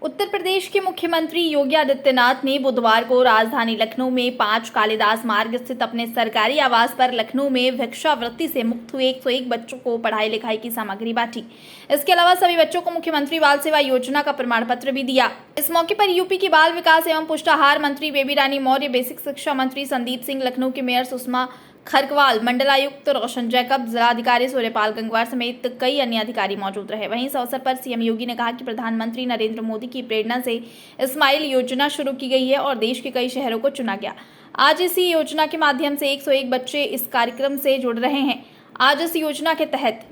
उत्तर प्रदेश के मुख्यमंत्री योगी आदित्यनाथ ने बुधवार को राजधानी लखनऊ में 5 कालिदास मार्ग स्थित अपने सरकारी आवास पर लखनऊ में भिक्षावृत्ति से मुक्त हुए 101 बच्चों को पढ़ाई लिखाई की सामग्री बांटी। इसके अलावा सभी बच्चों को मुख्यमंत्री बाल सेवा योजना का प्रमाण पत्र भी दिया। इस मौके पर यूपी की बाल विकास एवं पुष्टाहार मंत्री बेबी रानी मौर्य, बेसिक शिक्षा मंत्री संदीप सिंह, लखनऊ के मेयर सुषमा खरकवाल, मंडलायुक्त रोशन जैकब, जिलाधिकारी सूर्यपाल गंगवार समेत कई अन्य अधिकारी मौजूद रहे। वहीं इस अवसर पर सीएम योगी ने कहा कि प्रधानमंत्री नरेंद्र मोदी की प्रेरणा से स्माइल योजना शुरू की गई है और देश के कई शहरों को चुना गया। आज इसी योजना के माध्यम से 101 बच्चे इस कार्यक्रम से जुड़ रहे हैं। आज इस योजना के तहत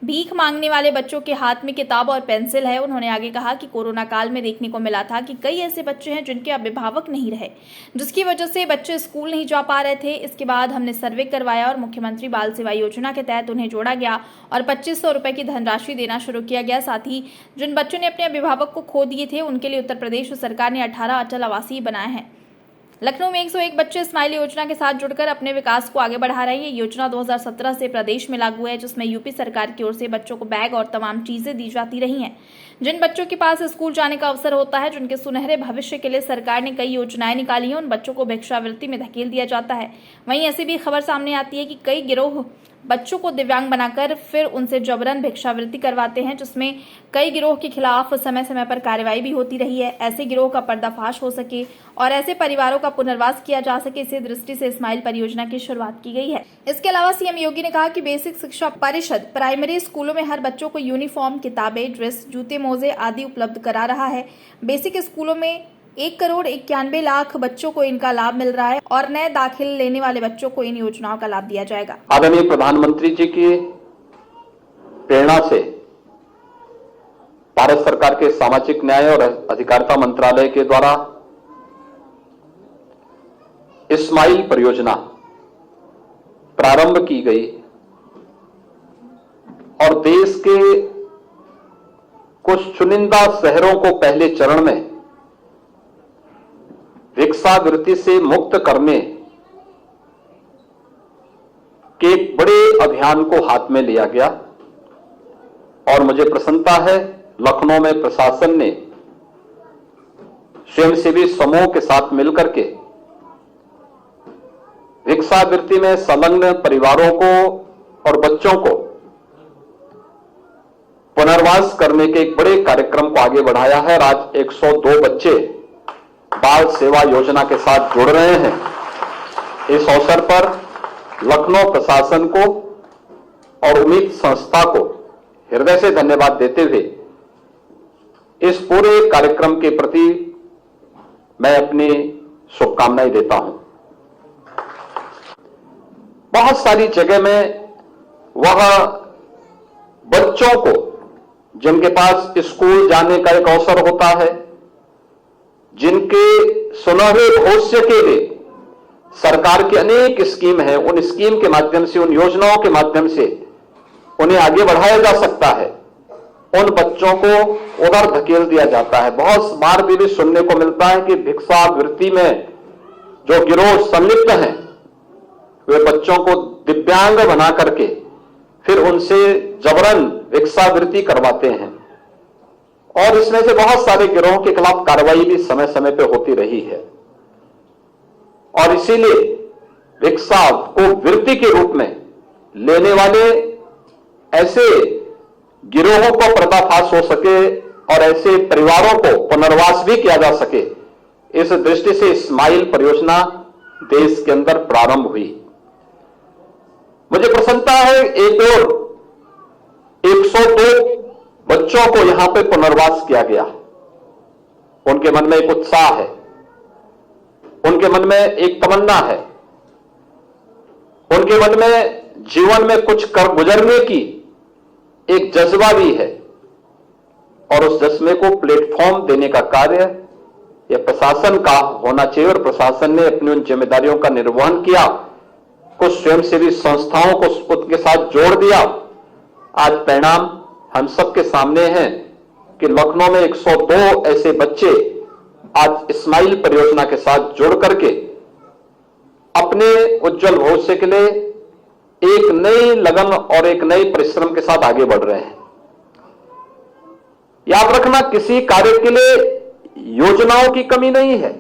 भीख मांगने वाले बच्चों के हाथ में किताब और पेंसिल है। उन्होंने आगे कहा कि कोरोना काल में देखने को मिला था कि कई ऐसे बच्चे हैं जिनके अभिभावक नहीं रहे, जिसकी वजह से बच्चे स्कूल नहीं जा पा रहे थे। इसके बाद हमने सर्वे करवाया और मुख्यमंत्री बाल सेवा योजना के तहत उन्हें जोड़ा गया और 2500 रुपए की धनराशि देना शुरू किया गया। साथ ही जिन बच्चों ने अपने अभिभावक को खो दिए थे, उनके लिए उत्तर प्रदेश सरकार ने 18 अटल आवासीय बनाए हैं। लखनऊ में 101 बच्चे स्माइल योजना के साथ जुड़कर अपने विकास को आगे बढ़ा रहे हैं। ये योजना 2017 से प्रदेश में लागू है, जिसमें यूपी सरकार की ओर से बच्चों को बैग और तमाम चीजें दी जाती रही हैं। जिन बच्चों के पास स्कूल जाने का अवसर होता है, जिनके सुनहरे भविष्य के लिए सरकार ने कई योजनाएं निकाली हैं, उन बच्चों को भिक्षावृत्ति में धकेल दिया जाता है। वहीं ऐसी भी खबर सामने आती है कि कई गिरोह बच्चों को दिव्यांग बनाकर फिर उनसे जबरन भिक्षावृत्ति करवाते हैं, जिसमें कई गिरोह के खिलाफ समय समय पर कार्रवाई भी होती रही है। ऐसे गिरोह का पर्दाफाश हो सके और ऐसे परिवारों का पुनर्वास किया जा सके, इसी दृष्टि से स्माइल परियोजना की शुरुआत की गई है। इसके अलावा सीएम योगी ने कहा कि बेसिक शिक्षा परिषद प्राइमरी स्कूलों में हर बच्चों को यूनिफॉर्म, किताबें, ड्रेस, जूते, मोजे आदि उपलब्ध करा रहा है। बेसिक स्कूलों में 1,91,00,000 बच्चों को इनका लाभ मिल रहा है और नए दाखिल लेने वाले बच्चों को इन योजनाओं का लाभ दिया जाएगा। आदरणीय प्रधानमंत्री जी की प्रेरणा से भारत सरकार के सामाजिक न्याय और अधिकारिता मंत्रालय के द्वारा स्माइल परियोजना प्रारंभ की गई और देश के कुछ चुनिंदा शहरों को पहले चरण में भिक्षावृत्ति से मुक्त करने के एक बड़े अभियान को हाथ में लिया गया और मुझे प्रसन्नता है लखनऊ में प्रशासन ने स्वयंसेवी समूह के साथ मिलकर के भिक्षावृत्ति में संलग्न परिवारों को और बच्चों को पुनर्वास करने के एक बड़े कार्यक्रम को आगे बढ़ाया है। आज 102 बच्चे बाल सेवा योजना के साथ जुड़ रहे हैं। इस अवसर पर लखनऊ प्रशासन को और उम्मीद संस्था को हृदय से धन्यवाद देते हुए इस पूरे कार्यक्रम के प्रति मैं अपनी शुभकामनाएं देता हूं। बहुत सारी जगह में वह बच्चों को जिनके पास स्कूल जाने का एक अवसर होता है, जिनके सुनहरे भविष्य के लिए सरकार की अनेक स्कीम है, उन स्कीम के माध्यम से, उन योजनाओं के माध्यम से उन्हें आगे बढ़ाया जा सकता है, उन बच्चों को उधर धकेल दिया जाता है। बहुत बार भी सुनने को मिलता है कि भिक्षावृत्ति में जो गिरोह संलिप्त हैं वे बच्चों को दिव्यांग बना करके फिर उनसे जबरन भिक्षावृत्ति करवाते हैं और इसमें से बहुत सारे गिरोहों के खिलाफ कार्रवाई भी समय समय पर होती रही है और इसीलिए भिक्षा को वृत्ति के रूप में लेने वाले ऐसे गिरोहों को पर्दाफाश हो सके और ऐसे परिवारों को पुनर्वास भी किया जा सके, इस दृष्टि से स्माइल परियोजना देश के अंदर प्रारंभ हुई। मुझे प्रसन्नता है एक और 102 बच्चों को यहां पे पुनर्वास किया गया। उनके मन में एक उत्साह है, उनके मन में एक तमन्ना है, उनके मन में जीवन में कुछ कर गुजरने की एक जज्बा भी है और उस जज्बे को प्लेटफॉर्म देने का कार्य यह प्रशासन का होना चाहिए और प्रशासन ने अपनी उन जिम्मेदारियों का निर्वहन किया, कुछ स्वयंसेवी संस्थाओं को उनके साथ जोड़ दिया। आज परिणाम हम सबके सामने हैं कि लखनऊ में 102 ऐसे बच्चे आज स्माइल परियोजना के साथ जुड़ करके अपने उज्जवल भविष्य के लिए एक नई लगन और एक नई परिश्रम के साथ आगे बढ़ रहे हैं। याद रखना, किसी कार्य के लिए योजनाओं की कमी नहीं है।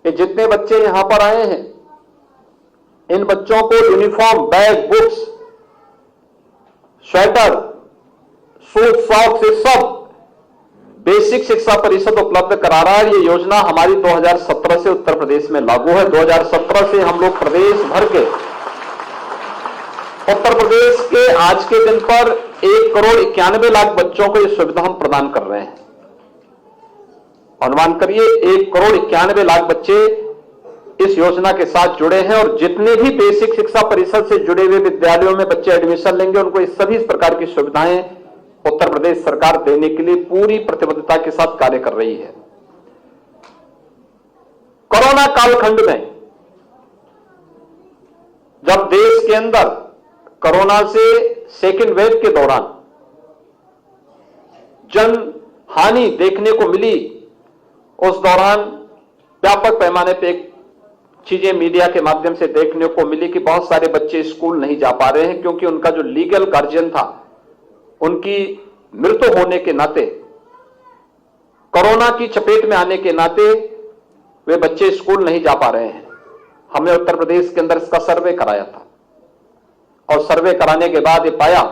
ये जितने बच्चे यहां पर आए हैं, इन बच्चों को uniform, bag, books, sweater, suit, socks, ये सब बेसिक शिक्षा परिषद उपलब्ध करा रहा है। ये योजना हमारी 2017 से उत्तर प्रदेश में लागू है। 2017 से हम लोग प्रदेश भर के, उत्तर प्रदेश के आज के दिन पर 1,91,00,000 बच्चों को ये सुविधा हम प्रदान कर रहे हैं। अनुमान करिए 1,91,00,000 बच्चे इस योजना के साथ जुड़े हैं, और जितने भी बेसिक शिक्षा परिषद से जुड़े हुए विद्यालयों में बच्चे एडमिशन लेंगे, उनको इस सभी प्रकार की सुविधाएं उत्तर प्रदेश सरकार देने के लिए पूरी प्रतिबद्धता के साथ कार्य कर रही है। कोरोना कालखंड में जब देश के अंदर कोरोना से सेकेंड वेव के दौरान जन हानि देखने को मिली, उस दौरान व्यापक पैमाने पे चीजें मीडिया के माध्यम से देखने को मिली कि बहुत सारे बच्चे स्कूल नहीं जा पा रहे हैं, क्योंकि उनका जो लीगल गार्जियन था, उनकी मृत्यु होने के नाते, कोरोना की चपेट में आने के नाते वे बच्चे स्कूल नहीं जा पा रहे हैं। हमने उत्तर प्रदेश के अंदर इसका सर्वे कराया था, और सर्वे कराने के बाद ये पाया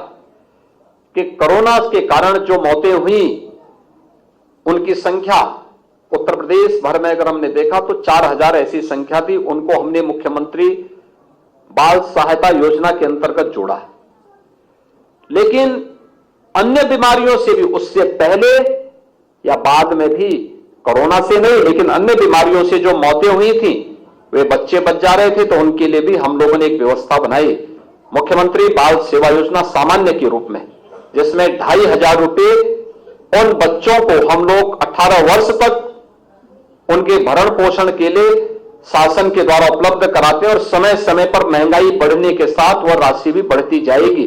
कि कोरोना के कारण जो मौतें हुई, उनकी संख्या उत्तर प्रदेश भर में अगर हमने देखा तो 4,000 ऐसी संख्या थी। उनको हमने मुख्यमंत्री बाल सहायता योजना के अंतर्गत जोड़ा है। लेकिन अन्य बीमारियों से भी, उससे पहले या बाद में भी, कोरोना से नहीं लेकिन अन्य बीमारियों से जो मौतें हुई थी, वे बच्चे बच जा रहे थे। तो उनके लिए भी हम लोगों ने एक व्यवस्था बनाई, मुख्यमंत्री बाल सेवा योजना सामान्य के रूप में, जिसमें 2,500 रुपए उन बच्चों को हम लोग 18 वर्ष तक उनके भरण पोषण के लिए शासन के द्वारा उपलब्ध कराते हैं, और समय समय पर महंगाई बढ़ने के साथ वह राशि भी बढ़ती जाएगी।